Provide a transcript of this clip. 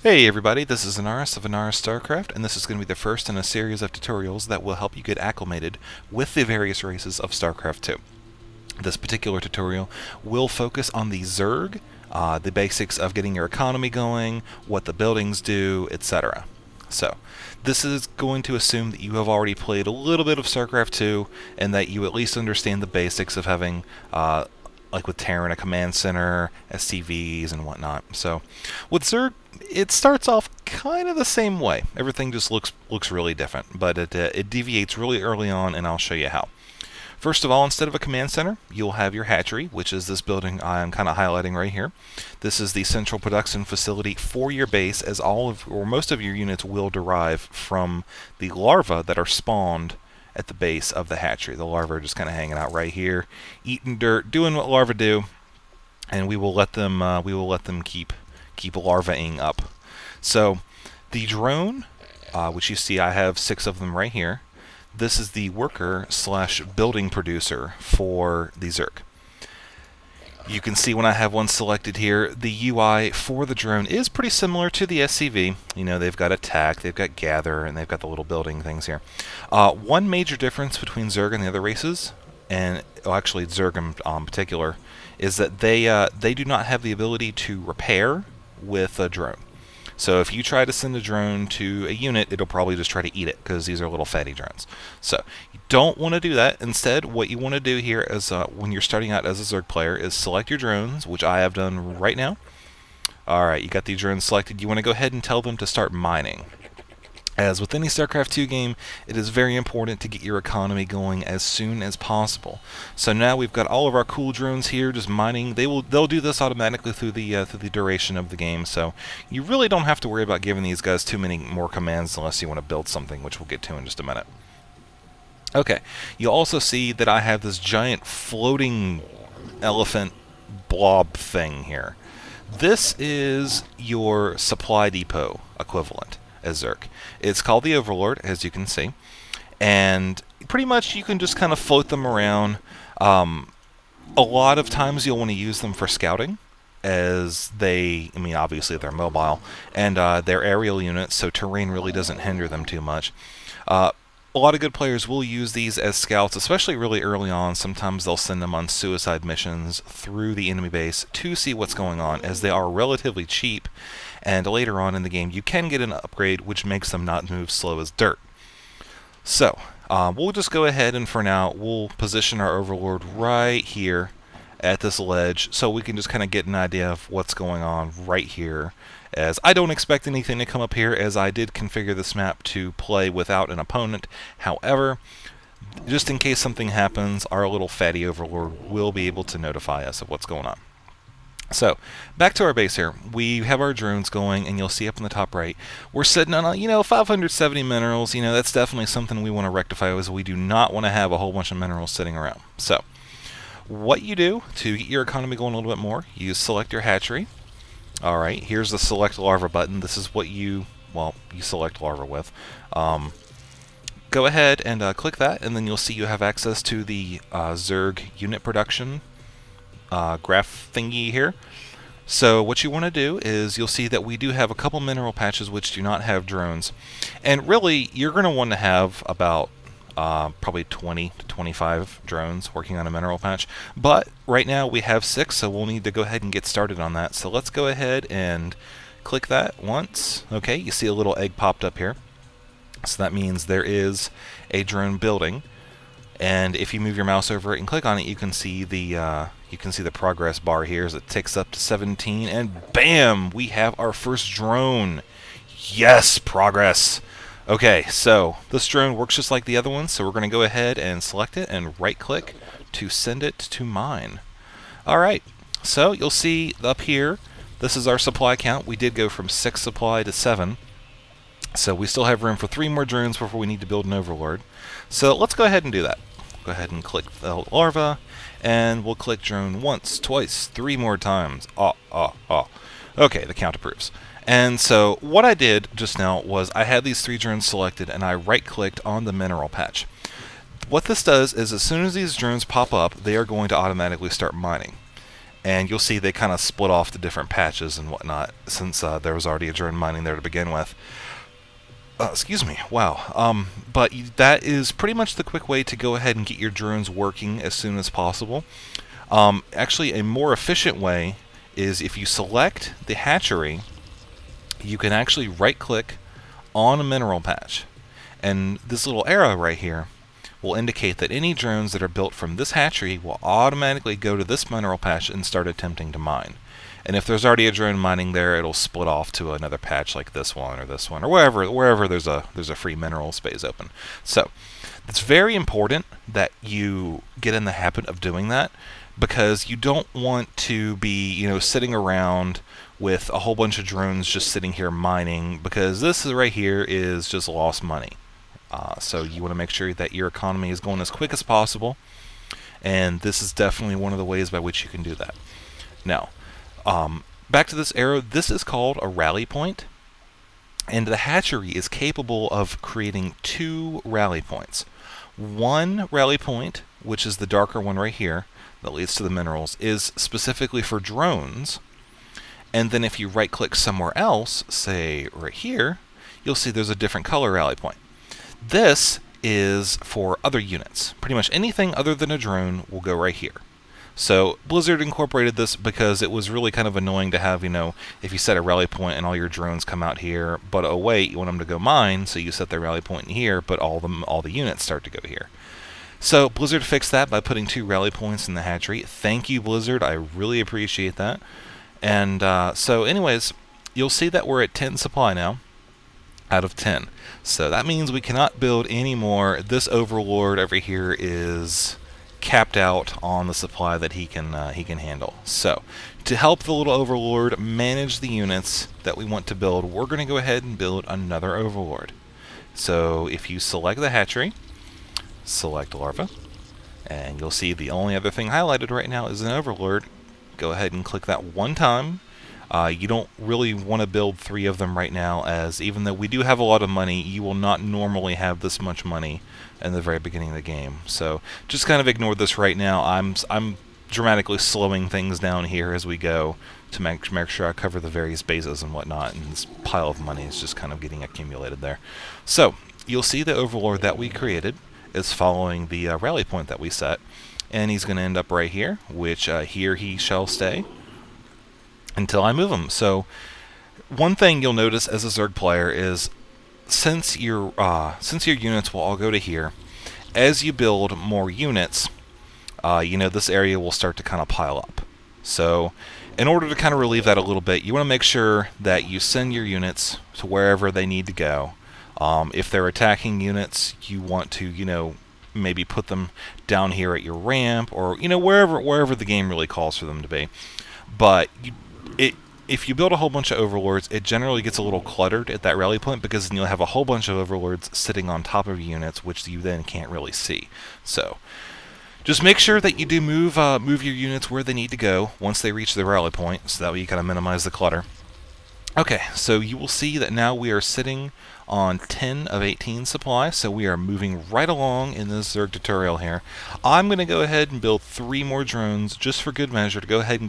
Hey everybody, this is Anaris of Anaris Starcraft, and this is going to be the first in a series of tutorials that will help you get acclimated with the various races of Starcraft 2. This particular tutorial will focus on the Zerg, the basics of getting your economy going, what the buildings do, etc. So, this is going to assume that you have already played a little bit of StarCraft 2 and that you at least understand the basics of having like with Terran, a command center, SCVs, and whatnot. So, with Zerg, it starts off kind of the same way. Everything just looks really different, but it deviates really early on, and I'll show you how. First of all, instead of a command center, you'll have your hatchery, which is this building I'm kind of highlighting right here. This is the central production facility for your base, as all of or most of your units will derive from the larvae that are spawned at the base of the hatchery. The larvae are just kind of hanging out right here, eating dirt, doing what larvae do, and we will let them keep larvaing up. So the drone, which you see, I have 6 of them right here. This is the worker slash building producer for the Zerg. You can see when I have one selected here, the UI for the drone is pretty similar to the SCV. You know, they've got attack, they've got gather, and they've got the little building things here. One major difference between Zerg and the other races, and actually Zerg in particular, is that they do not have the ability to repair with a drone. So if you try to send a drone to a unit, it'll probably just try to eat it because these are little fatty drones. So you don't want to do that. Instead, what you want to do here is when you're starting out as a Zerg player is select your drones, which I have done right now. Alright, you got the drones selected. You want to go ahead and tell them to start mining. As with any StarCraft 2 game, it is very important to get your economy going as soon as possible. So now we've got all of our cool drones here just mining. They'll do this automatically through the duration of the game. So you really don't have to worry about giving these guys too many more commands unless you want to build something, which we'll get to in just a minute. Okay, you'll also see that I have this giant floating elephant blob thing here. This is your supply depot equivalent as Zerg. It's called the Overlord, as you can see, and pretty much you can just kind of float them around. A lot of times you'll want to use them for scouting, as I mean, obviously they're mobile, and they're aerial units, so terrain really doesn't hinder them too much. A lot of good players will use these as scouts, especially really early on. Sometimes they'll send them on suicide missions through the enemy base to see what's going on, as they are relatively cheap, and later on in the game you can get an upgrade which makes them not move slow as dirt. So, we'll just go ahead and for now we'll position our Overlord right here at this ledge so we can just kind of get an idea of what's going on right here, as I don't expect anything to come up here, as I did configure this map to play without an opponent. However, just in case something happens, our little fatty Overlord will be able to notify us of what's going on. So, back to our base here. We have our drones going, and you'll see up in the top right, we're sitting on, 570 minerals. That's definitely something we want to rectify, as we do not want to have a whole bunch of minerals sitting around. So, what you do to get your economy going a little bit more, you select your hatchery. Alright, here's the select larva button. This is what you select larva with. Go ahead and click that, and then you'll see you have access to the Zerg unit production graph thingy here. So what you want to do is you'll see that we do have a couple mineral patches which do not have drones. And really, you're going to want to have about probably 20 to 25 drones working on a mineral patch. But right now we have 6, so we'll need to go ahead and get started on that. So let's go ahead and click that once. Okay, you see a little egg popped up here. So that means there is a drone building. And if you move your mouse over it and click on it, you can see the progress bar here as it ticks up to 17, and bam, we have our first drone. Yes, progress. Okay, so this drone works just like the other one, so we're going to go ahead and select it and right-click to send it to mine. Alright, so you'll see up here, this is our supply count. We did go from 6 supply to 7, so we still have room for 3 more drones before we need to build an Overlord. So let's go ahead and do that. Go ahead and click the larva, and we'll click drone once, twice, 3 more times. Okay, the count approves. And so what I did just now was I had these 3 drones selected, and I right-clicked on the mineral patch. What this does is as soon as these drones pop up, they are going to automatically start mining. And you'll see they kind of split off to different patches and whatnot, since there was already a drone mining there to begin with. Excuse me, wow. But that is pretty much the quick way to go ahead and get your drones working as soon as possible. Actually, a more efficient way is if you select the hatchery, you can actually right-click on a mineral patch. And this little arrow right here will indicate that any drones that are built from this hatchery will automatically go to this mineral patch and start attempting to mine. And if there's already a drone mining there, it'll split off to another patch like this one, or wherever there's a free mineral space open. So it's very important that you get in the habit of doing that, because you don't want to be, sitting around with a whole bunch of drones just sitting here mining, because this right here is just lost money. So you want to make sure that your economy is going as quick as possible, and this is definitely one of the ways by which you can do that. Now, back to this arrow, this is called a rally point, and the hatchery is capable of creating 2 rally points. One rally point, which is the darker one right here, that leads to the minerals, is specifically for drones, and then if you right-click somewhere else, say right here, you'll see there's a different color rally point. This is for other units. Pretty much anything other than a drone will go right here. So Blizzard incorporated this because it was really kind of annoying to have, if you set a rally point and all your drones come out here, but oh wait, you want them to go mine, so you set their rally point in here, but all the units start to go here. So Blizzard fixed that by putting 2 rally points in the hatchery. Thank you, Blizzard. I really appreciate that. And so anyways, you'll see that we're at 10 supply now out of 10. So that means we cannot build any more. This overlord over here is capped out on the supply that he can handle. So to help the little overlord manage the units that we want to build, we're going to go ahead and build another overlord. So if you select the hatchery, select larva, and you'll see the only other thing highlighted right now is an overlord. Go ahead and click that one time. You don't really want to build 3 of them right now, as even though we do have a lot of money, you will not normally have this much money in the very beginning of the game. So just kind of ignore this right now. I'm dramatically slowing things down here as we go to make sure I cover the various bases and whatnot, and this pile of money is just kind of getting accumulated there. So you'll see the overlord that we created is following the rally point that we set, and he's going to end up right here, which here he shall stay until I move him. So one thing you'll notice as a Zerg player is since your units will all go to here, as you build more units, this area will start to kind of pile up. So in order to kind of relieve that a little bit, you want to make sure that you send your units to wherever they need to go. If they're attacking units, you want to, maybe put them down here at your ramp, or wherever the game really calls for them to be. But if you build a whole bunch of overlords, it generally gets a little cluttered at that rally point, because then you'll have a whole bunch of overlords sitting on top of units, which you then can't really see. So just make sure that you do move your units where they need to go once they reach the rally point, so that way you kind of minimize the clutter. Okay, so you will see that now we are sitting on 10 of 18 supply, so we are moving right along in this Zerg tutorial here. I'm going to go ahead and build 3 more drones just for good measure to go ahead and get